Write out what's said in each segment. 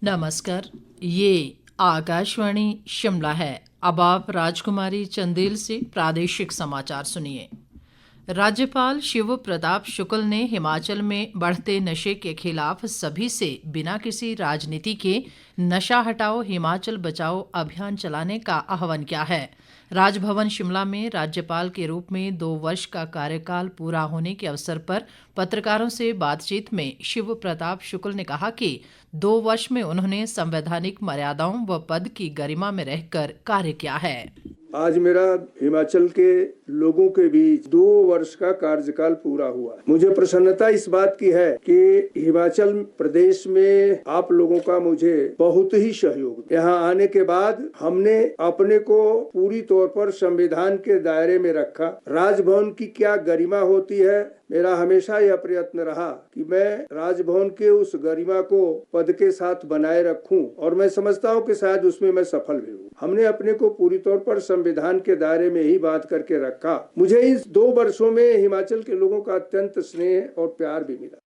नमस्कार, ये आकाशवाणी शिमला है। अब आप राजकुमारी चंदेल से प्रादेशिक समाचार सुनिए। राज्यपाल शिव प्रताप शुक्ल ने हिमाचल में बढ़ते नशे के खिलाफ सभी से बिना किसी राजनीति के नशा हटाओ हिमाचल बचाओ अभियान चलाने का आह्वान किया है। राजभवन शिमला में राज्यपाल के रूप में 2 वर्ष का कार्यकाल पूरा होने के अवसर पर पत्रकारों से बातचीत में शिव प्रताप शुक्ल ने कहा कि 2 वर्ष में उन्होंने संवैधानिक मर्यादाओं व पद की गरिमा में रहकर कार्य किया है। आज मेरा हिमाचल के लोगों के बीच 2 वर्ष का कार्यकाल पूरा हुआ। मुझे प्रसन्नता इस बात की है कि हिमाचल प्रदेश में आप लोगों का मुझे बहुत ही सहयोग। यहाँ आने के बाद हमने अपने को पूरी तौर पर संविधान के दायरे में रखा। राजभवन की क्या गरिमा होती है, मेरा हमेशा यह प्रयत्न रहा कि मैं राजभवन के उस गरिमा को पद के साथ बनाए रखूं और मैं समझता हूं कि शायद उसमें मैं सफल भी हूं। हमने अपने को पूरी तौर पर संविधान के दायरे में ही बात करके रखा। मुझे इस 2 वर्षों में हिमाचल के लोगों का अत्यंत स्नेह और प्यार भी मिला।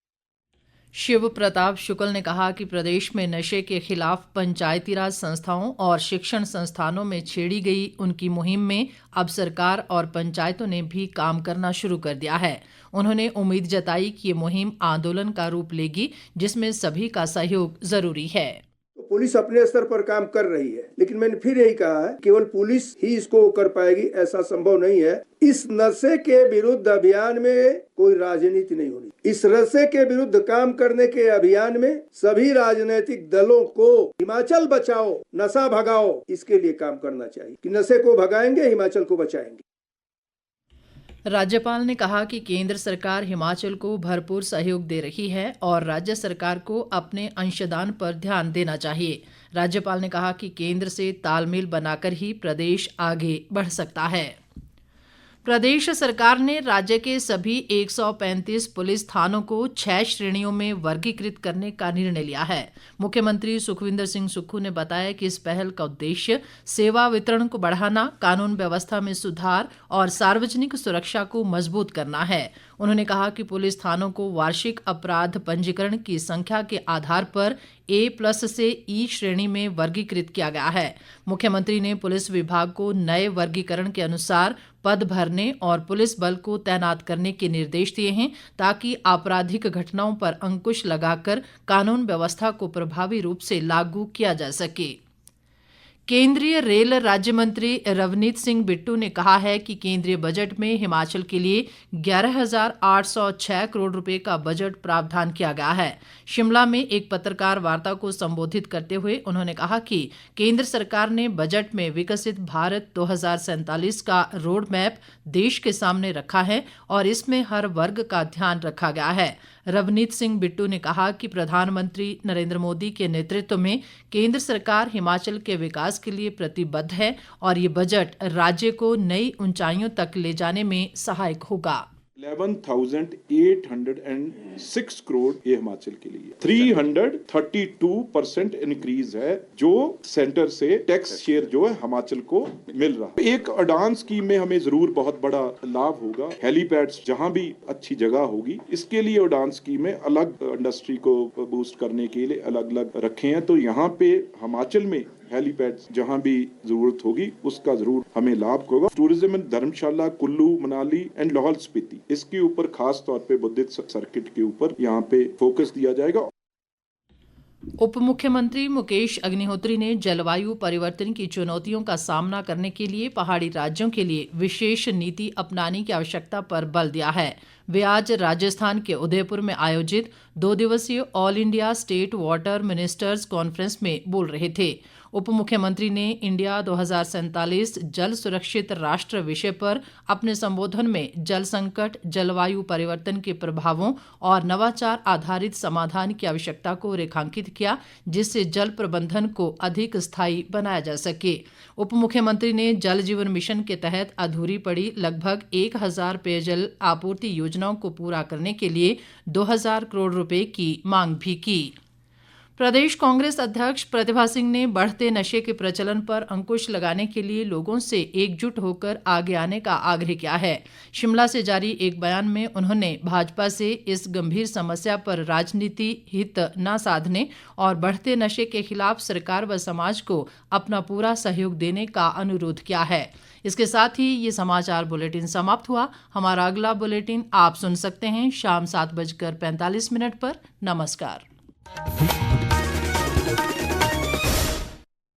शिव प्रताप शुक्ल ने कहा कि प्रदेश में नशे के खिलाफ पंचायती राज संस्थाओं और शिक्षण संस्थानों में छेड़ी गई उनकी मुहिम में अब सरकार और पंचायतों ने भी काम करना शुरू कर दिया है। उन्होंने उम्मीद जताई कि ये मुहिम आंदोलन का रूप लेगी, जिसमें सभी का सहयोग जरूरी है। पुलिस अपने स्तर पर काम कर रही है, लेकिन मैंने फिर यही कहा है केवल पुलिस ही इसको कर पाएगी, ऐसा संभव नहीं है। इस नशे के विरुद्ध अभियान में कोई राजनीति नहीं होनी। इस नशे के विरुद्ध काम करने के अभियान में सभी राजनीतिक दलों को हिमाचल बचाओ नशा भगाओ इसके लिए काम करना चाहिए कि नशे को भगाएंगे हिमाचल को बचाएंगे। राज्यपाल ने कहा कि केंद्र सरकार हिमाचल को भरपूर सहयोग दे रही है और राज्य सरकार को अपने अंशदान पर ध्यान देना चाहिए। राज्यपाल ने कहा कि केंद्र से तालमेल बनाकर ही प्रदेश आगे बढ़ सकता है। प्रदेश सरकार ने राज्य के सभी 135 पुलिस थानों को 6 श्रेणियों में वर्गीकृत करने का निर्णय लिया है। मुख्यमंत्री सुखविंदर सिंह सुक्खू ने बताया कि इस पहल का उद्देश्य सेवा वितरण को बढ़ाना, कानून व्यवस्था में सुधार और सार्वजनिक सुरक्षा को मजबूत करना है। उन्होंने कहा कि पुलिस थानों को वार्षिक अपराध पंजीकरण की संख्या के आधार पर A+ से E श्रेणी में वर्गीकृत किया गया है। मुख्यमंत्री ने पुलिस विभाग को नए वर्गीकरण के अनुसार पद भरने और पुलिस बल को तैनात करने के निर्देश दिए हैं, ताकि आपराधिक घटनाओं पर अंकुश लगाकर कानून व्यवस्था को प्रभावी रूप से लागू किया जा सके। केंद्रीय रेल राज्य मंत्री रवनीत सिंह बिट्टू ने कहा है कि केंद्रीय बजट में हिमाचल के लिए 11,806 करोड़ रुपए का बजट प्रावधान किया गया है। शिमला में एक पत्रकार वार्ता को संबोधित करते हुए उन्होंने कहा कि केंद्र सरकार ने बजट में विकसित भारत 2047 का रोड मैप देश के सामने रखा है और इसमें हर वर्ग का ध्यान रखा गया है। रवनीत सिंह बिट्टू ने कहा कि प्रधानमंत्री नरेंद्र मोदी के नेतृत्व में केंद्र सरकार हिमाचल के विकास के लिए प्रतिबद्ध है और ये बजट राज्य को नई ऊंचाइयों तक ले जाने में सहायक होगा। 11,806 करोड़ ये हिमाचल के लिए 332% इंक्रीज है जो सेंटर से टैक्स शेयर जो है हिमाचल को मिल रहा है। एक अडान स्कीम में हमें जरूर बहुत बड़ा लाभ होगा। हेलीपैड्स जहां भी अच्छी जगह होगी इसके लिए उड़ान स्कीम में अलग इंडस्ट्री को बूस्ट करने के लिए अलग अलग रखे हैं। तो यहाँ पे हिमाचल में हेलीपैड जहां भी जरूरत होगी उसका जरूर हमें लाभ होगा। Tourism and Dharamshala Kullu Manali and Lahaul Spiti इसके ऊपर खास तौर पे बुद्धिस्ट सर्किट के ऊपर यहाँ पे फोकस दिया जाएगा। उप मुख्यमंत्री मुकेश अग्निहोत्री ने जलवायु परिवर्तन की चुनौतियों का सामना करने के लिए पहाड़ी राज्यों के लिए विशेष नीति अपनाने की आवश्यकता पर बल दिया है। वे आज राजस्थान के उदयपुर में आयोजित 2 दिवसीय all India state water ministers conference में बोल रहे थे। उप मुख्यमंत्री ने इंडिया 2047 जल सुरक्षित राष्ट्र विषय पर अपने संबोधन में जल संकट, जलवायु परिवर्तन के प्रभावों और नवाचार आधारित समाधान की आवश्यकता को रेखांकित किया, जिससे जल प्रबंधन को अधिक स्थायी बनाया जा सके। उप मुख्यमंत्री ने जल जीवन मिशन के तहत अधूरी पड़ी लगभग 1000 पेयजल आपूर्ति योजनाओं को पूरा करने के लिए 2000 करोड़ रुपए की मांग भी की। प्रदेश कांग्रेस अध्यक्ष प्रतिभा सिंह ने बढ़ते नशे के प्रचलन पर अंकुश लगाने के लिए लोगों से एकजुट होकर आगे आने का आग्रह किया है। शिमला से जारी एक बयान में उन्होंने भाजपा से इस गंभीर समस्या पर राजनीति हित न साधने और बढ़ते नशे के खिलाफ सरकार व समाज को अपना पूरा सहयोग देने का अनुरोध किया है। इसके साथ ही ये समाचार बुलेटिन समाप्त हुआ। हमारा अगला बुलेटिन आप सुन सकते हैं शाम 7:45 पर। नमस्कार।